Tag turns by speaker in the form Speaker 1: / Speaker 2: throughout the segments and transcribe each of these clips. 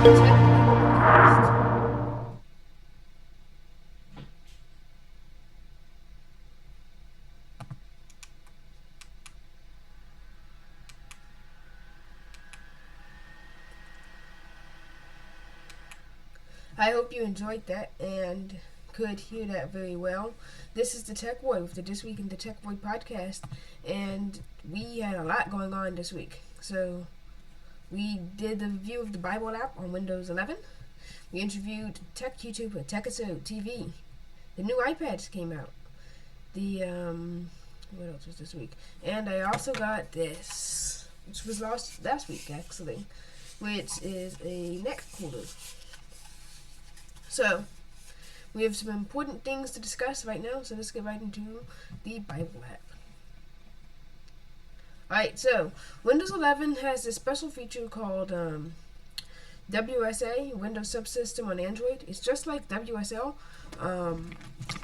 Speaker 1: I hope you enjoyed that and could hear that very well. This is the Tech Boy with the This Week in the Tech Boy podcast, and we had a lot going on this week. So we did the review of the Bible app on Windows 11. We interviewed tech YouTuber TechisodeTV. The new iPads came out. The what else was this week? And I also got this, which was last week actually, which is a neck cooler. So, we have some important things to discuss right now, so let's get right into the Bible app. Alright, so Windows 11 has this special feature called WSA, Windows Subsystem on Android. It's just like WSL,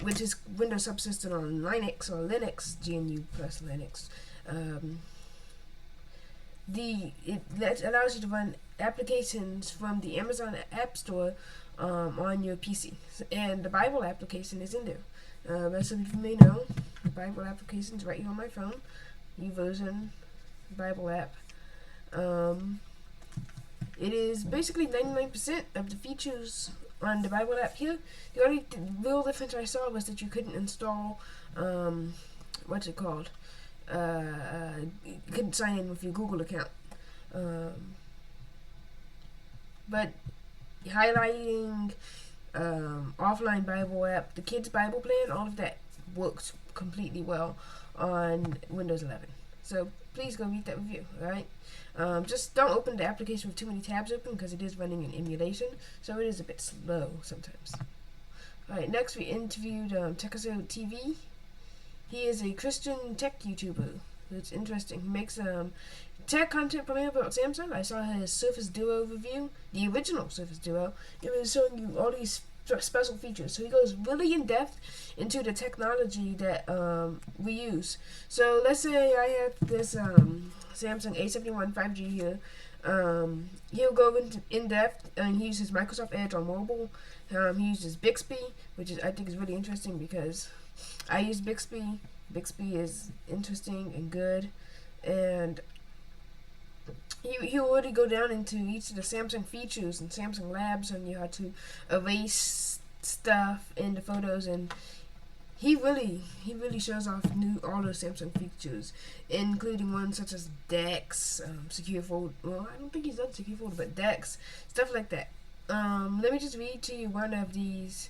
Speaker 1: which is Windows Subsystem on Linux or Linux, GNU plus Linux. That allows you to run applications from the Amazon App Store on your PC, and the Bible application is in there. As some of you may know, the Bible application is right here on my phone. YouVersion Bible app. It is basically 99% of the features on the Bible app here. The only real difference I saw was that you couldn't install what's it called? You couldn't sign in with your Google account. But highlighting, offline Bible app, the kids Bible plan, all of that works completely well on Windows 11. So please go read that review, alright? Just don't open the application with too many tabs open because it is running an emulation, so it is a bit slow sometimes. Alright, next we interviewed TechisodeTV. He is a Christian tech YouTuber. It's interesting. He makes tech content primarily about Samsung. I saw his Surface Duo review, the original Surface Duo. It was showing you all these special features. So he goes really in depth into the technology that we use. So let's say I have this Samsung A71 5G here. He'll go in depth and he uses Microsoft Edge on mobile. He uses Bixby, which I think is really interesting because I use Bixby. Bixby is interesting and good, and he'll already go down into each of the Samsung features and Samsung Labs on you how to erase stuff in the photos, and he really shows off all those Samsung features, including ones such as DeX, secure folder. Well, I don't think he's done secure folder, but DeX, stuff like that. Let me just read to you one of these.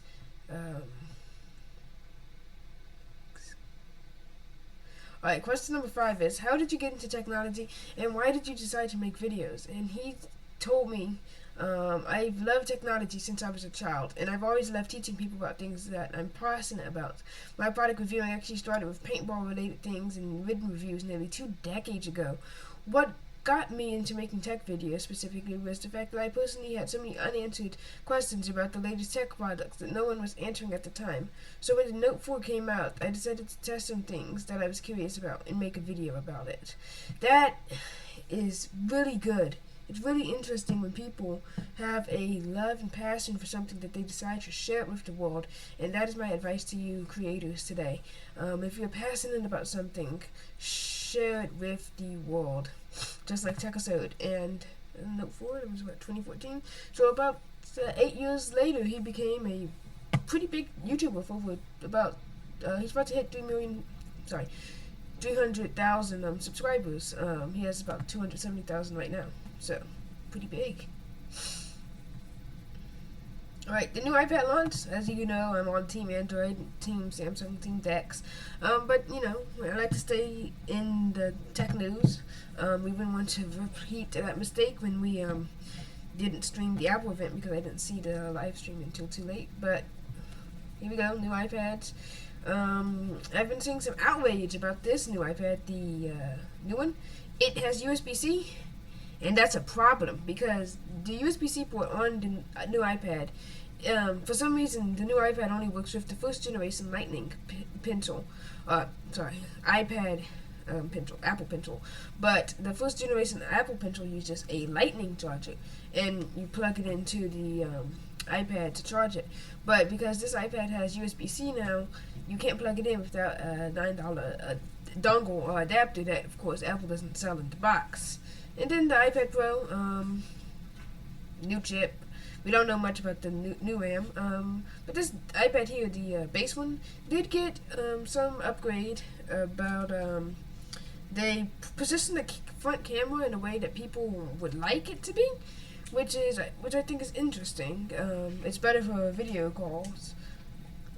Speaker 1: Alright, question number 5 is, how did you get into technology and why did you decide to make videos? And he told me, I've loved technology since I was a child, and I've always loved teaching people about things that I'm passionate about. My product reviewing actually started with paintball related things and written reviews nearly 2 decades ago. What got me into making tech videos specifically was the fact that I personally had so many unanswered questions about the latest tech products that no one was answering at the time. So when the Note 4 came out, I decided to test some things that I was curious about and make a video about it. That is really good. It's really interesting when people have a love and passion for something that they decide to share it with the world, and that is my advice to you creators today. If you're passionate about something, share it with the world. Just like Techisode and Note 4, it was what, 2014? So about 8 years later, he became a pretty big YouTuber for over about, he's about to hit 300,000 subscribers. He has about 270,000 right now, so pretty big. Alright, the new iPad launched. As you know, I'm on Team Android, Team Samsung, Team DeX. But, you know, I like to stay in the tech news. We wouldn't want to repeat that mistake when we didn't stream the Apple event because I didn't see the live stream until too late. But here we go, new iPads. I've been seeing some outrage about this new iPad, the new one. It has USB-C, and that's a problem because the USB-C port on the new iPad, for some reason, the new iPad only works with the first generation Lightning pencil. iPad Apple Pencil. But the first generation Apple Pencil uses a lightning charger, and you plug it into the iPad to charge it. But because this iPad has USB-C now, you can't plug it in without a $9 dongle or adapter that, of course, Apple doesn't sell in the box. And then the iPad Pro, new chip. We don't know much about the new RAM, but this iPad here, the base one, did get some upgrade about they positioned the front camera in a way that people would like it to be, which I think is interesting. It's better for video calls.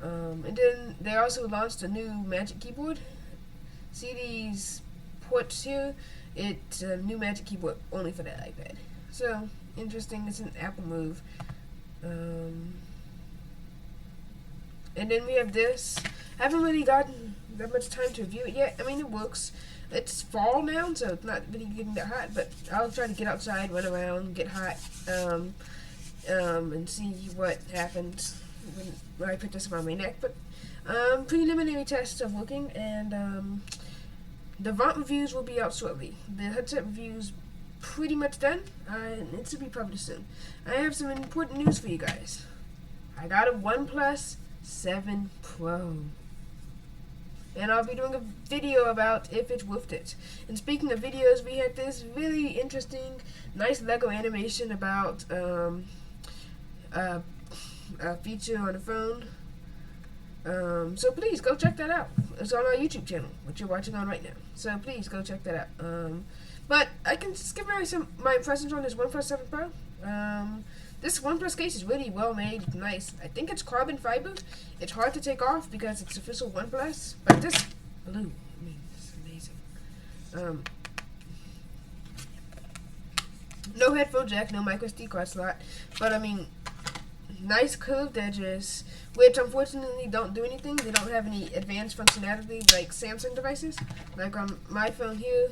Speaker 1: And then they also launched a new Magic Keyboard. See these ports here? It's a new Magic Keyboard only for that iPad. So interesting. It's an Apple move. And then we have this. I haven't really gotten that much time to review it yet. I mean, it works. It's fall now, so it's not really getting that hot, but I'll try to get outside, run around, get hot, and see what happens when I put this around my neck. But preliminary tests are working, and the Vaunt reviews will be out shortly. The headset reviews pretty much done, and it should be published soon. I have some important news for you guys. I got a OnePlus 7 Pro, and I'll be doing a video about if it's worth it. And speaking of videos, we had this really interesting, nice Lego animation about a feature on the phone. So please go check that out. It's on our YouTube channel, which you're watching on right now. So please go check that out. But I can just give my impressions on this OnePlus 7 Pro. This OnePlus case is really well made. It's nice. I think it's carbon fiber. It's hard to take off because it's official OnePlus. But this blue, I mean, it's amazing. No headphone jack, no micro SD card slot. But I mean, nice curved edges, which unfortunately don't do anything. They don't have any advanced functionality like Samsung devices. Like on my phone here,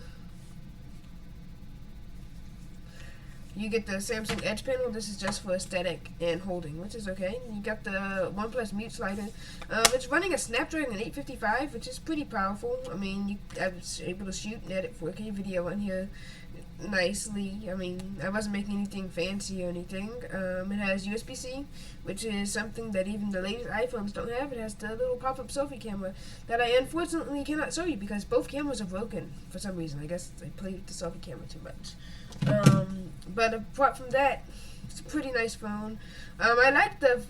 Speaker 1: you get the Samsung Edge panel. This is just for aesthetic and holding, which is okay. You got the OnePlus mute slider. It's running a Snapdragon 855, which is pretty powerful. I mean, I was able to shoot and edit 4K video on here nicely. I mean, I wasn't making anything fancy or anything. It has USB-C, which is something that even the latest iPhones don't have. It has the little pop-up selfie camera that I unfortunately cannot show you because both cameras are broken for some reason. I guess I played with the selfie camera too much. But apart from that, it's a pretty nice phone. I like the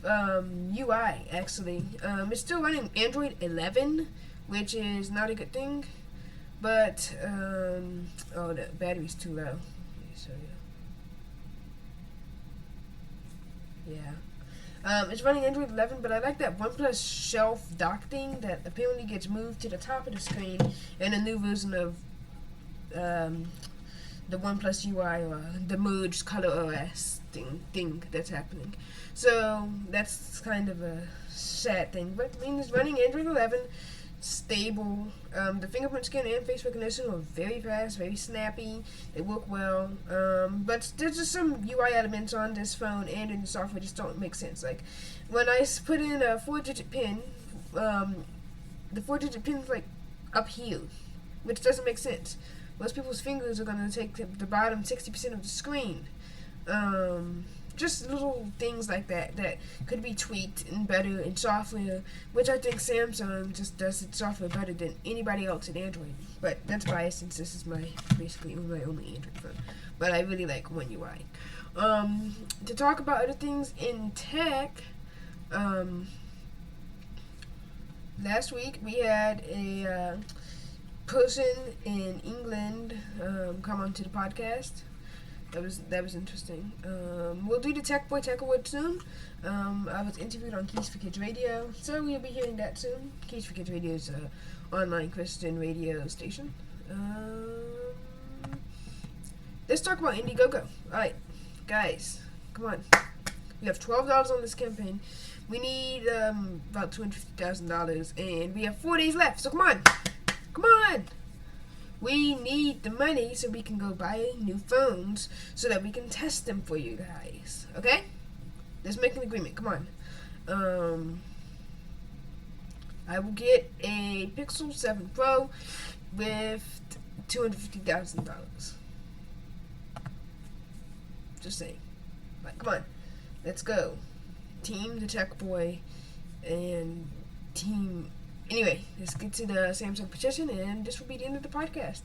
Speaker 1: UI, actually. It's still running Android 11, which is not a good thing. But, oh, the battery's too low. Let me show you. Yeah. It's running Android 11, but I like that OnePlus shelf dock thing that apparently gets moved to the top of the screen in a new version of the OnePlus UI, or the merged color OS thing that's happening. So that's kind of a sad thing, but I mean, it's running Android 11, stable. The fingerprint scan and face recognition are very fast, very snappy. They work well. But there's just some UI elements on this phone and in the software just don't make sense. Like when I put in a 4-digit pin, the 4-digit pin's like up here, which doesn't make sense. Most people's fingers are going to take the bottom 60% of the screen. Just little things like that that could be tweaked and better in software, which I think Samsung just does its software better than anybody else in Android. But that's biased since this is basically my only Android phone. But I really like One UI. To talk about other things in tech, last week we had a person in England come onto the podcast. That was interesting. We'll do the TechBoy Tech Award soon. I was interviewed on Keys for Kids Radio, so we'll be hearing that soon. Keys for Kids Radio is an online Christian radio station. Let's talk about Indiegogo. Alright, guys, come on. We have $12 on this campaign. We need about $250,000, and we have 4 days left, so come on. Come on! We need the money so we can go buy new phones so that we can test them for you guys. Okay? Let's make an agreement. Come on. I will get a Pixel 7 Pro with $250,000. Just saying. Like, come on, let's go. Team the Tech Boy and team. Anyway, let's get to the Samsung petition, and this will be the end of the podcast.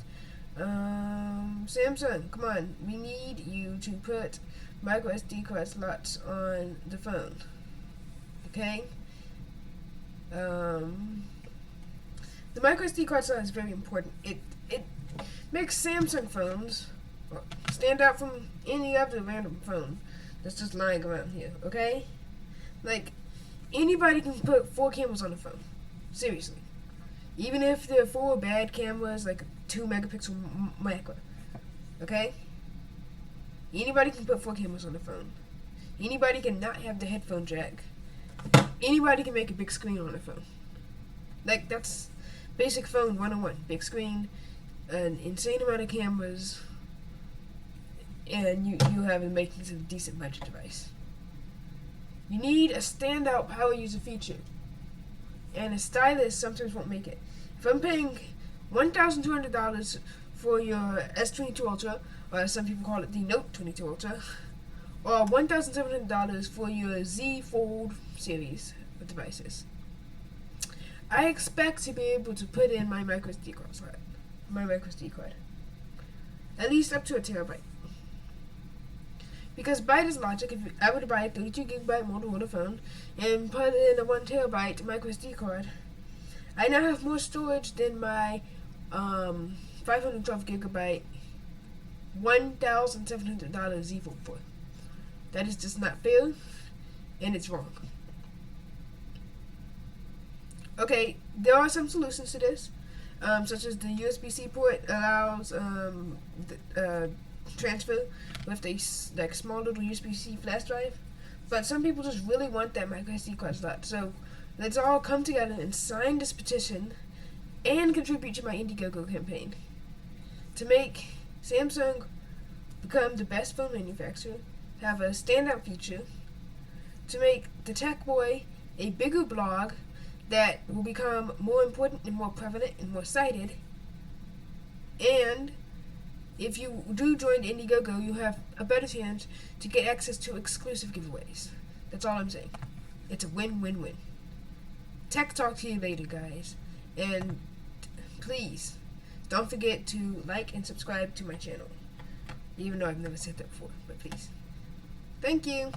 Speaker 1: Samsung, come on, we need you to put micro SD card slots on the phone. Okay? The micro SD card slot is very important. It makes Samsung phones stand out from any other random phone that's just lying around here. Okay? Like, anybody can put 4 cameras on a phone. Seriously. Even if they're 4 bad cameras, like 2 megapixel macro. Okay? Anybody can put 4 cameras on the phone. Anybody can not have the headphone jack. Anybody can make a big screen on a phone. Like, that's basic phone 101. Big screen, an insane amount of cameras, and you have it making a decent budget device. You need a standout power user feature, and a stylus sometimes won't make it. If I'm paying $1,200 for your S22 Ultra, or some people call it the Note 22 Ultra, or $1,700 for your Z Fold series of devices, I expect to be able to put in my micro SD card slot, at least up to a terabyte. Because by this logic, if I were to buy a 32GB Motorola phone and put in a 1TB micro SD card, I now have more storage than my 512GB $1,700 Z Fold 4. That is just not fair, and it's wrong. Okay, there are some solutions to this, such as the USB-C port allows transfer with a small little USB-C flash drive, but some people just really want that micro SD card slot. So let's all come together and sign this petition and contribute to my Indiegogo campaign to make Samsung become the best phone manufacturer, have a standout feature, to make the Tech Boy a bigger blog that will become more important and more prevalent and more cited. And if you do join Indiegogo, you have a better chance to get access to exclusive giveaways. That's all I'm saying. It's a win-win-win. Tech talk to you later, guys. And please, don't forget to like and subscribe to my channel. Even though I've never said that before, but please. Thank you.